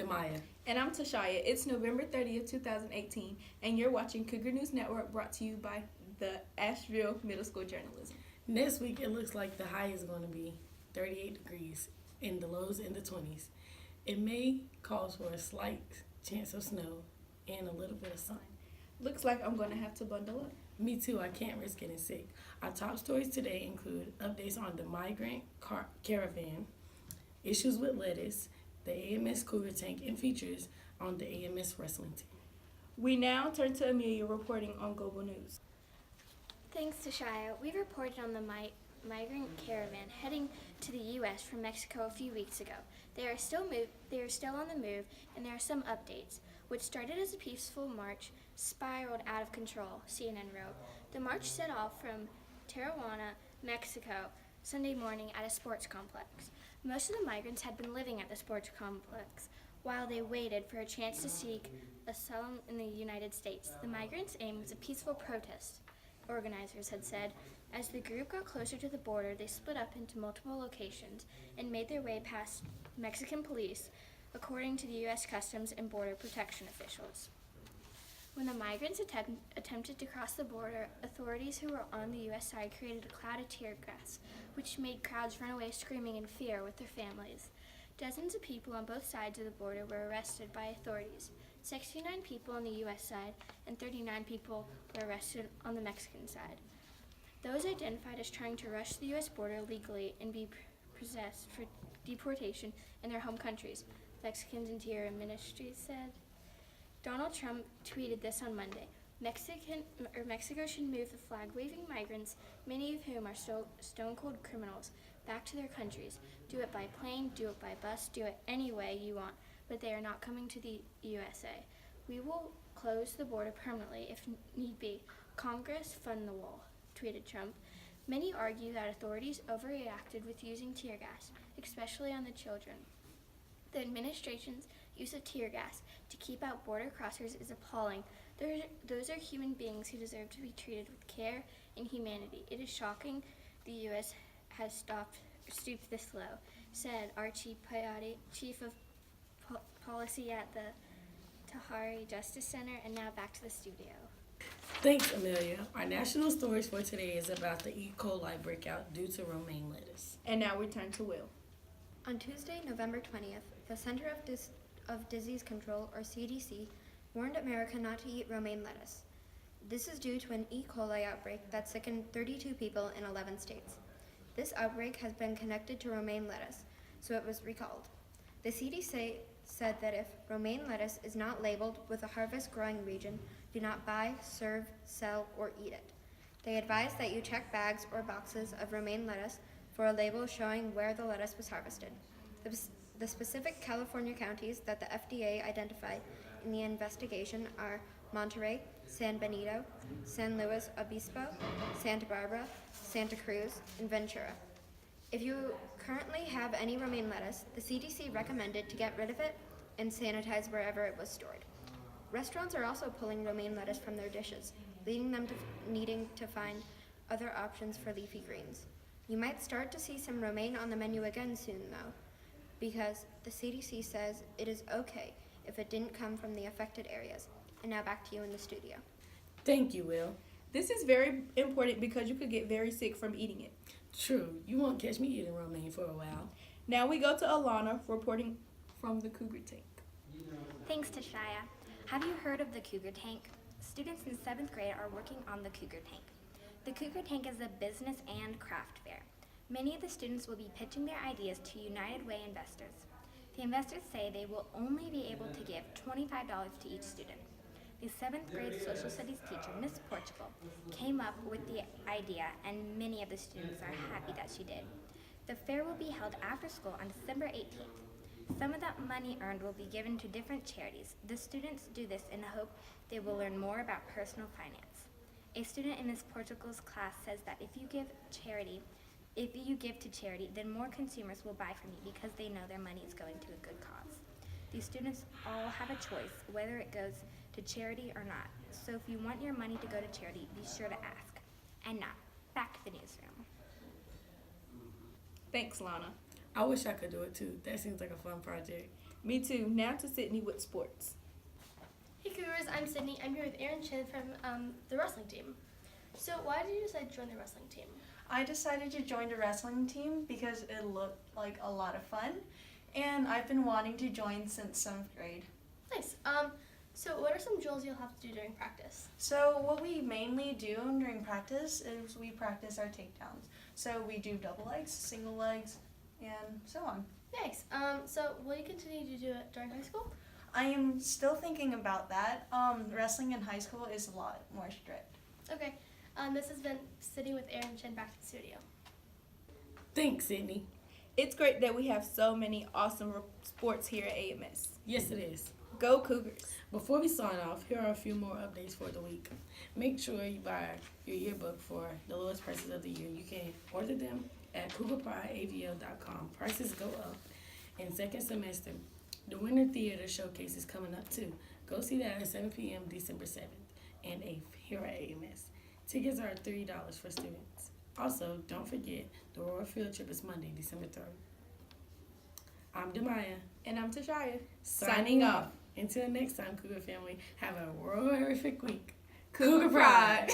Jemiah. And I'm Tashaya. It's November 30th, 2018, and you're watching Cougar News Network, brought to you by the Asheville Middle School Journalism. Next week, it looks like the high is going to be 38 degrees and the lows in the 20s. It may cause for a slight chance of snow and a little bit of sun. Looks like I'm going to have to bundle up. Me too, I can't risk getting sick. Our top stories today include updates on the migrant caravan, issues with lettuce, the AMS Cougar tank, and features on the AMS wrestling team. We now turn to Amelia reporting on Global News. Thanks to Shia, we reported on the migrant caravan heading to the U.S. from Mexico a few weeks ago. They are still on the move, and there are some updates. What started as a peaceful march spiraled out of control, CNN wrote. The march set off from Tijuana, Mexico, Sunday morning at a sports complex. Most of the migrants had been living at the sports complex while they waited for a chance to seek asylum in the United States. The migrants' aim was a peaceful protest, organizers had said. As the group got closer to the border, they split up into multiple locations and made their way past Mexican police, according to the U.S. Customs and Border Protection officials. When the migrants attempted to cross the border, authorities who were on the U.S. side created a cloud of tear gas, which made crowds run away screaming in fear with their families. Dozens of people on both sides of the border were arrested by authorities. 69 people on the U.S. side and 39 people were arrested on the Mexican side. Those identified as trying to rush the U.S. border legally and be processed for deportation in their home countries, Mexican's Interior Ministry said. Donald Trump tweeted this on Monday. Mexico should move the flag-waving migrants, many of whom are stone-cold criminals, back to their countries. Do it by plane, do it by bus, do it any way you want, but they are not coming to the USA. We will close the border permanently if need be. Congress fund the wall, tweeted Trump. Many argue that authorities overreacted with using tear gas, especially on the children. The administration's use of tear gas to keep out border crossers is appalling. Those are human beings who deserve to be treated with care and humanity. It is shocking the U.S. has stooped this low, said Archie Piotti, chief of policy at the Tahari Justice Center. And now back to the studio. Thanks, Amelia. Our national stories for today is about the E. coli breakout due to romaine lettuce. And now we turn to Will. On Tuesday, November 20th, the Center of Disease Control, or CDC, warned America not to eat romaine lettuce. This is due to an E. coli outbreak that sickened 32 people in 11 states. This outbreak has been connected to romaine lettuce, so it was recalled. The CDC said that if romaine lettuce is not labeled with a harvest growing region, do not buy, serve, sell, or eat it. They advise that you check bags or boxes of romaine lettuce for a label showing where the lettuce was harvested. The specific California counties that the FDA identified in the investigation are Monterey, San Benito, San Luis Obispo, Santa Barbara, Santa Cruz, and Ventura. If you currently have any romaine lettuce, the CDC recommended to get rid of it and sanitize wherever it was stored. Restaurants are also pulling romaine lettuce from their dishes, leading them to needing to find other options for leafy greens. You might start to see some romaine on the menu again soon, though, because the CDC says it is okay if it didn't come from the affected areas. And now back to you in the studio. Thank you, Will. This is very important because you could get very sick from eating it. True, you won't catch me eating romaine for a while. Now we go to Alana reporting from the Cougar tank. Thanks to Shia. Have you heard of the Cougar tank? Students in 7th grade are working on the Cougar tank. The Cougar tank is a business and craft fair. Many of the students will be pitching their ideas to United Way investors. The investors say they will only be able to give $25 to each student. The 7th grade social studies teacher, Miss Portugal, came up with the idea, and many of the students are happy that she did. The fair will be held after school on December 18th. Some of that money earned will be given to different charities. The students do this in the hope they will learn more about personal finance. A student in Miss Portugal's class says that if you give to charity, then more consumers will buy from you because they know their money is going to a good cause. These students all have a choice whether it goes to charity or not. So if you want your money to go to charity, be sure to ask. And now, back to the newsroom. Thanks, Lana. I wish I could do it too. That seems like a fun project. Me too. Now to Sydney with sports. Hey Cougars, I'm Sydney. I'm here with Erin Chen from the wrestling team. So why did you decide to join the wrestling team? I decided to join the wrestling team because it looked like a lot of fun, and I've been wanting to join since 7th grade. Nice. So what are some drills you'll have to do during practice? So what we mainly do during practice is we practice our takedowns. So we do double legs, single legs, and so on. Nice. So will you continue to do it during high school? I am still thinking about that. Wrestling in high school is a lot more strict. Okay. This has been Sitting with Erin Chen back to the studio. Thanks, Sydney. It's great that we have so many awesome sports here at AMS. Yes, it is. Go Cougars! Before we sign off, here are a few more updates for the week. Make sure you buy your yearbook for the lowest prices of the year. You can order them at cougarprideavl.com. Prices go up in second semester. The Winter Theater Showcase is coming up too. Go see that at 7 p.m. December 7th and 8th here at AMS. Tickets are $3 for students. Also, don't forget, the Royal Field Trip is Monday, December 3rd. I'm Demaya. And I'm Tashaya. Signing off. Until next time, Cougar family, have a horrific week. Cougar Pride!